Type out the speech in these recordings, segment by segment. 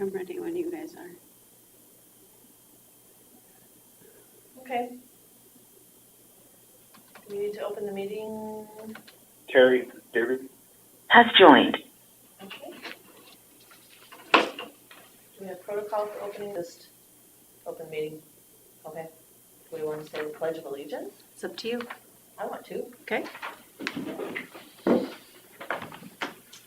I'm ready when you guys are. Okay. We need to open the meeting. Terry, David? Has joined. Okay. Do we have protocol for opening this open meeting? Okay. Do we want to say the Pledge of Allegiance? It's up to you. I want to. Okay.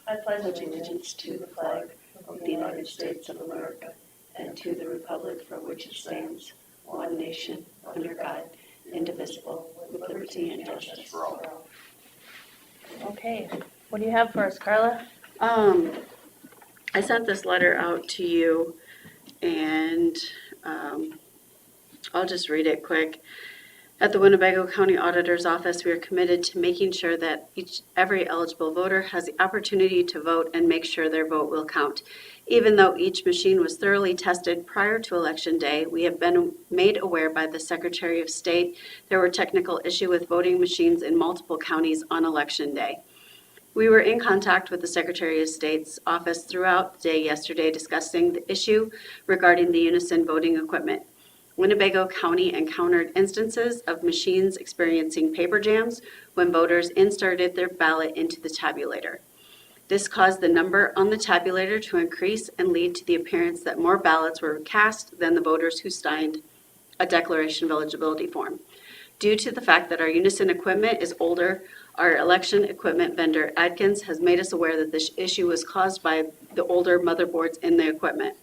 I pledge allegiance to the flag of the United States of America and to the republic for which it stands, one nation, under God, indivisible, with liberty and justice for all. Okay. What do you have for us, Carla? I sent this letter out to you, and I'll just read it quick. At the Winnebago County Auditor's Office, we are committed to making sure that every eligible voter has the opportunity to vote and make sure their vote will count. Even though each machine was thoroughly tested prior to Election Day, we have been made aware by the Secretary of State there were technical issues with voting machines in multiple counties on Election Day. We were in contact with the Secretary of State's office throughout the day yesterday discussing the issue regarding the Unison voting equipment. Winnebago County encountered instances of machines experiencing paper jams when voters inserted their ballot into the tabulator. This caused the number on the tabulator to increase and lead to the appearance that more ballots were cast than the voters who signed a declaration of eligibility form. Due to the fact that our Unison equipment is older, our election equipment vendor, Adkins, has made us aware that this issue was caused by the older motherboards in the equipment.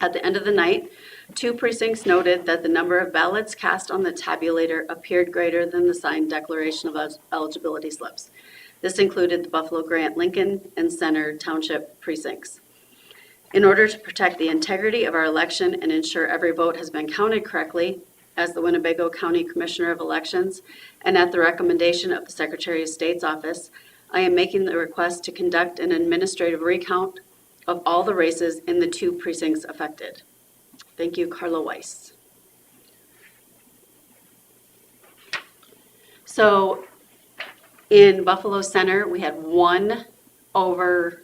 At the end of the night, 2 precincts noted that the number of ballots cast on the tabulator appeared greater than the signed declaration of eligibility slips. This included the Buffalo Grant, Lincoln, and Center Township precincts. In order to protect the integrity of our election and ensure every vote has been counted correctly, as the Winnebago County Commissioner of Elections, and at the recommendation of the Secretary of State's office, I am making the request to conduct an administrative recount of all the races in the 2 precincts affected. Thank you, Carla Weiss. So in Buffalo Center, we had one over.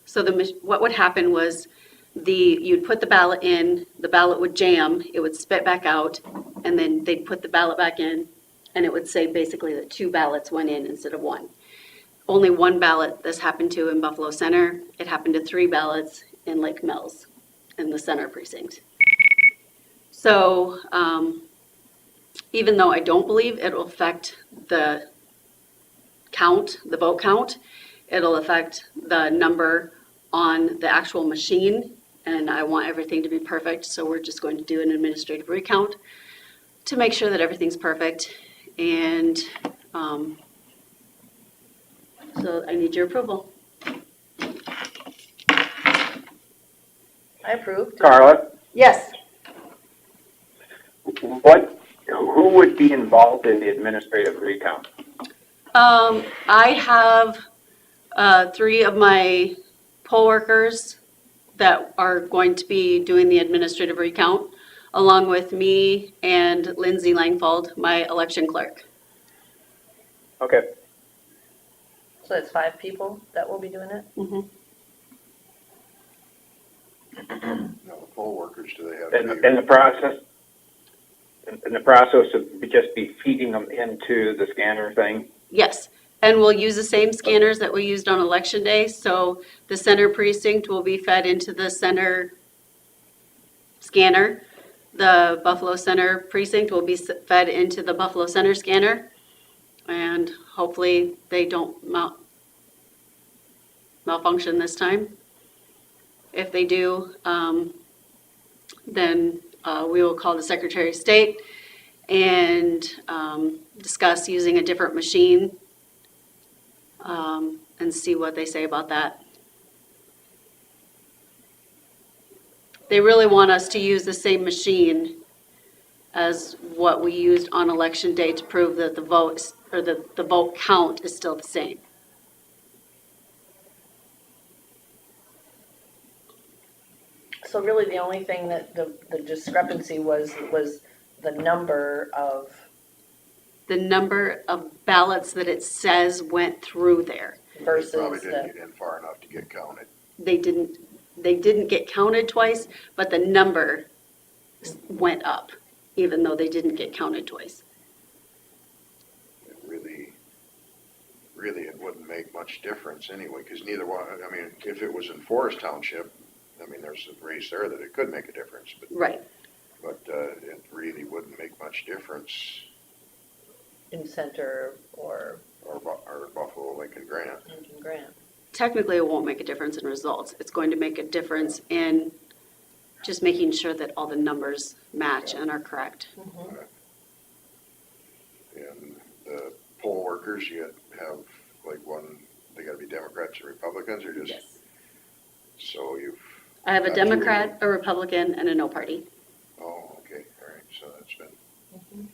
So what would happen was you'd put the ballot in, the ballot would jam, it would spit back out, and then they'd put the ballot back in, and it would say basically that 2 ballots went in instead of 1. Only 1 ballot this happened to in Buffalo Center. It happened to 3 ballots in Lake Mills in the center precinct. So even though I don't believe it will affect the count, the vote count, it'll affect the number on the actual machine, and I want everything to be perfect, so we're just going to do an administrative recount to make sure that everything's perfect. And so I need your approval. I approve. Carla, Yes. who would be involved in the administrative recount? I have 3 of my poll workers that are going to be doing the administrative recount, along with me and Lindsay Langfold, my election clerk. Okay, So that's 5 people that will be doing it? Mm-hmm. Now, the poll workers, do they have? in the process, of just be feeding them into the scanner thing? Yes, and we'll use the same scanners that we used on Election Day, so the center precinct will be fed into the center scanner. The Buffalo Center precinct will be fed into the Buffalo Center scanner, and hopefully they don't malfunction this time. If they do, then we will call the Secretary of State and discuss using a different machine and see what they say about that. They really want us to use the same machine as what we used on Election Day to prove that the votes or the vote count is still the same. So really the only thing that the discrepancy was the number of. The number of ballots that it says went through there. Versus They probably didn't the, get in far enough to get counted. They didn't, they didn't get counted twice, but the number went up, even though they didn't get counted twice. It really, it wouldn't make much difference anyway, because neither one, I mean, if it was in Forest Township, I mean, there's a race there that it could make a difference, Right. but it really wouldn't make much difference, In Center or or Buffalo, Lincoln, Grant. Lincoln Grant. Technically, it won't make a difference in results. It's going to make a difference in just making sure that all the numbers match and are correct. And the poll workers, you have like one, they gotta be Democrats or Republicans, or just, so you've, I have a Got Democrat, a Republican, and a no party. oh, okay, all right, so that's been,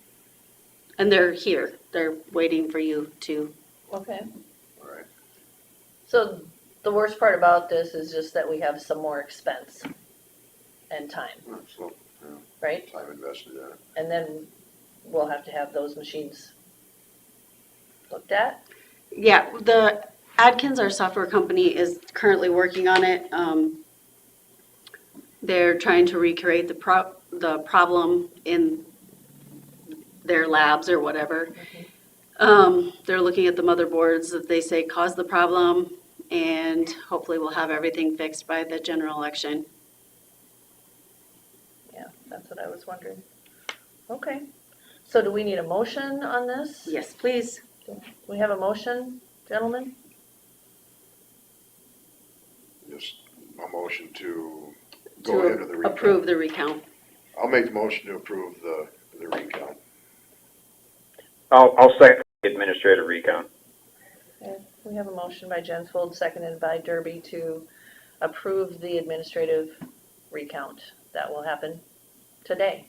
And they're here. They're waiting for you to, Okay. all right. So the worst part about this is just that we have some more expense and time, So, right? time invested in it. And then we'll have to have those machines looked at. yeah, the Adkins, our software company, is currently working on it. They're trying to recreate the problem in their labs or whatever. They're looking at the motherboards that they say caused the problem, and hopefully we'll have everything fixed by the general election. Yeah, that's what I was wondering. Okay. So do we need a motion on this? Yes, please. We have a motion, gentlemen? Just a motion to go ahead with the To recount. approve the recount. I'll make the motion to approve the recount. I'll second the administrative recount. Okay. We have a motion by Jensfold, seconded by Derby to approve the administrative recount. That will happen today.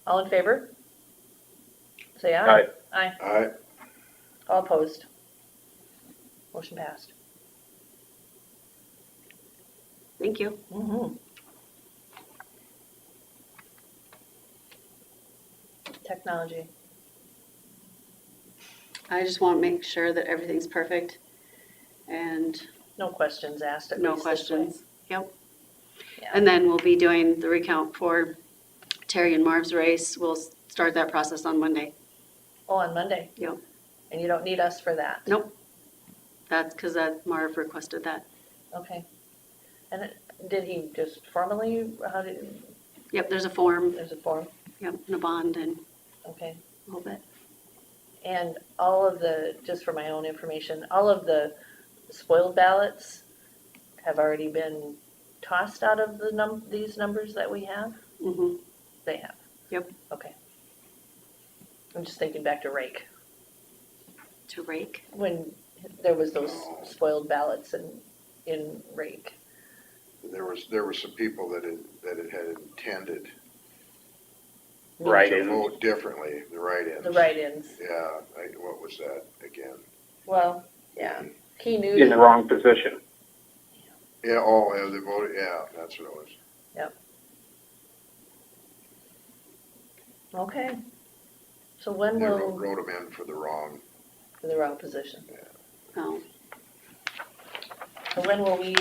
All in favor? Say aye. Aye. Aye. Aye, All opposed? Motion passed. Thank you. Mm-hmm. Technology. I just want to make sure that everything's perfect and No questions asked at no least this way. questions. Yep. Yeah. And then we'll be doing the recount for Terry and Marv's race. We'll start that process on Monday. Oh, on Monday? Yep. And you don't need us for that? Nope. That's because Marv requested that. Okay. And did he just formally, Yep, there's a form, there's a form? yep, and a bond and Okay. a little bit. And all of the, just for my own information, all of the spoiled ballots have already been tossed out of these numbers that we have? Mm-hmm. They have? Yep. Okay. I'm just thinking back to Rake, To rake. when there was those spoiled ballots in Rake. there were some people that had intended to Write-ins. vote differently, the write-ins. The write-ins. Yeah, what was that again? Well, yeah. He knew. In the wrong position. Yeah, oh, yeah, they voted, yeah, that's what it was. Okay. So when They will, wrote them in for the wrong, in the wrong position. Oh, So when will we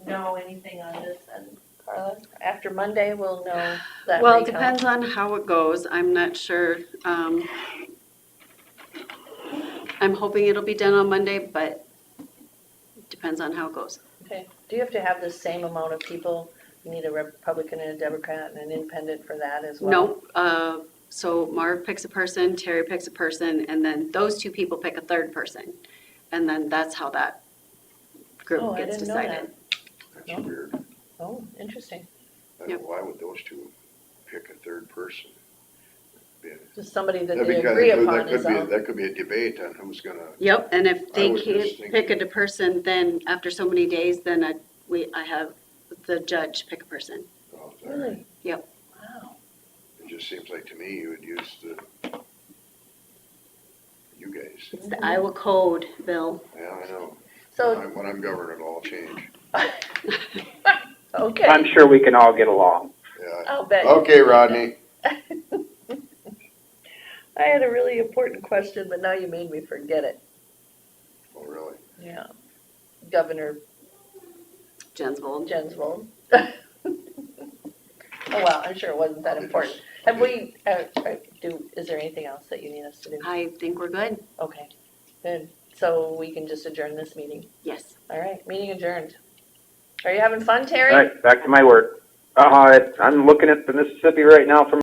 know anything on this then, Carla? After Monday, we'll know that well, it recount? depends on how it goes. I'm not sure. I'm hoping it'll be done on Monday, but it depends on how it goes. Okay. Do you have to have the same amount of people? You need a Republican and a Democrat and an independent for that as well? No, so Marv picks a person, Terry picks a person, and then those two people pick a third person. And then that's how that Oh, group I gets didn't know decided. that's No. weird. Oh, interesting. Yep. Why would those two pick a third person? Just somebody that That'd they be kinda agree good. upon is all. That could be a debate on who's gonna, Yep, and if they was just can't thinking- pick a person, then after so many days, then I have the judge pick a person. oh, Really? Yep. Wow. it just seems like to me you would use you guys. It's the Iowa code, Bill. Yeah, I know. So, When I'm governor, it'll all change. okay. I'm sure we can all get along. Yeah. I'll bet. Okay, Rodney. I had a really important question, but now you made me forget it. Oh, really? Yeah. Governor Jensvold. Jensvold. Oh, well, I'm sure it wasn't that important. Have we, is there anything else that you need us to do? I think we're good. Okay, good. So we can just adjourn this meeting. Yes. All right, meeting adjourned. Are you having fun, Terry? All right, back to my work. I'm looking at the Mississippi right now from